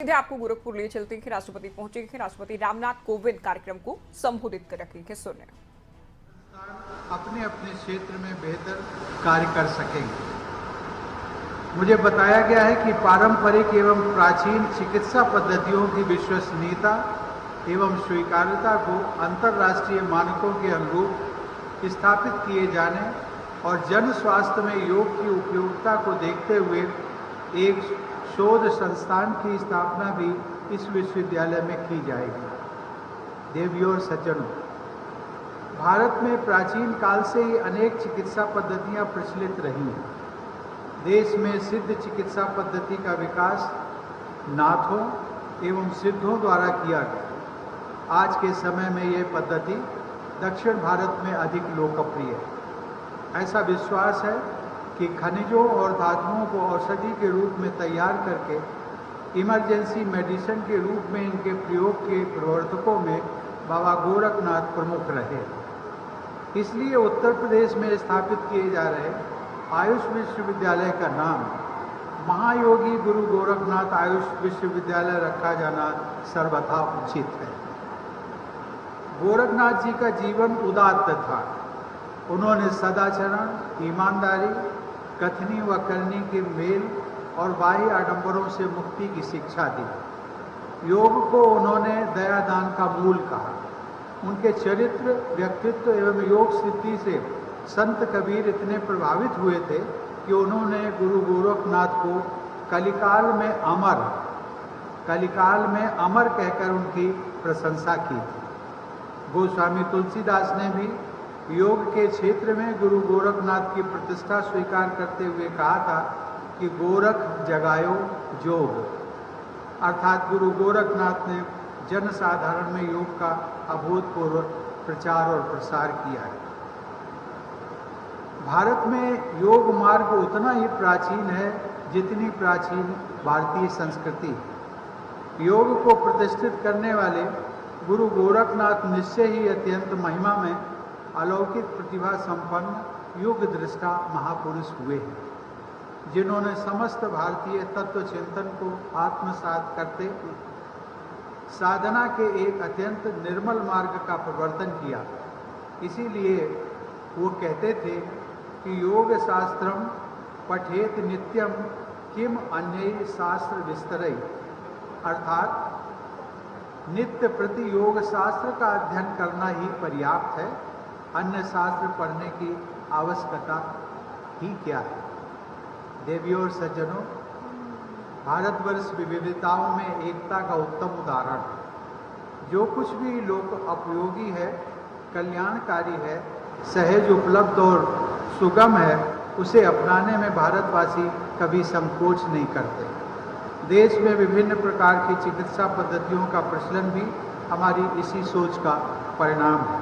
सीधे आपको गोरखपुर ले चलते हैं कि राष्ट्रपति पहुंचेंगे। राष्ट्रपति रामनाथ कोविंद कार्यक्रम को संबोधित करेंगे। सुनिए। अपने अपने क्षेत्र में बेहतर कार्य कर सकेंगे। मुझे बताया गया है कि पारंपरिक एवं प्राचीन चिकित्सा पद्धतियों की विश्वसनीयता एवं स्वीकार्यता को अंतर्राष्ट्रीय मानकों के अनुरूप स्थापित किए जाने और जन स्वास्थ्य में योग की उपयोगिता को देखते हुए एक शोध संस्थान की स्थापना भी इस विश्वविद्यालय में की जाएगी। देवियों और सज्जनों, भारत में प्राचीन काल से ही अनेक चिकित्सा पद्धतियां प्रचलित रही हैं। देश में सिद्ध चिकित्सा पद्धति का विकास नाथों एवं सिद्धों द्वारा किया गया। आज के समय में यह पद्धति दक्षिण भारत में अधिक लोकप्रिय है। ऐसा विश्वास है कि खनिजों और धातुओं को औषधि के रूप में तैयार करके इमरजेंसी मेडिसिन के रूप में इनके प्रयोग के प्रवर्तकों में बाबा गोरखनाथ प्रमुख रहे। इसलिए उत्तर प्रदेश में स्थापित किए जा रहे आयुष विश्वविद्यालय का नाम महायोगी गुरु गोरखनाथ आयुष विश्वविद्यालय रखा जाना सर्वथा उचित है। गोरखनाथ जी का जीवन उदात्त था। उन्होंने सदाचरण, ईमानदारी, कथनी व करनी के मेल और बाह्य आडंबरों से मुक्ति की शिक्षा दी। योग को उन्होंने दयादान का मूल कहा। उनके चरित्र, व्यक्तित्व एवं योग सिद्धि से संत कबीर इतने प्रभावित हुए थे कि उन्होंने गुरु गोरखनाथ को कलिकाल में अमर कहकर उनकी प्रशंसा की थी। गोस्वामी तुलसीदास ने भी योग के क्षेत्र में गुरु गोरखनाथ की प्रतिष्ठा स्वीकार करते हुए कहा था कि गोरख जगायो जोग, अर्थात गुरु गोरखनाथ ने जन साधारण में योग का अभूतपूर्व प्रचार और प्रसार किया है। भारत में योग मार्ग उतना ही प्राचीन है जितनी प्राचीन भारतीय संस्कृति। योग को प्रतिष्ठित करने वाले गुरु गोरखनाथ निश्चय ही अत्यंत महिमा में अलौकिक प्रतिभा संपन्न युग दृष्टा महापुरुष हुए हैं, जिन्होंने समस्त भारतीय तत्व चिंतन को आत्मसात करते साधना के एक अत्यंत निर्मल मार्ग का प्रवर्तन किया। इसीलिए वो कहते थे कि योग शास्त्रम पठेत नित्यम किम अन्य शास्त्र विस्तरई, अर्थात नित्य प्रति योग शास्त्र का अध्ययन करना ही पर्याप्त है। अन्य शास्त्र पढ़ने की आवश्यकता ही क्या है। देवियों और सज्जनों, भारतवर्ष विविधताओं में एकता का उत्तम उदाहरण है। जो कुछ भी लोक उपयोगी है, कल्याणकारी है, सहज उपलब्ध और सुगम है, उसे अपनाने में भारतवासी कभी संकोच नहीं करते। देश में विभिन्न प्रकार की चिकित्सा पद्धतियों का प्रचलन भी हमारी इसी सोच का परिणाम है।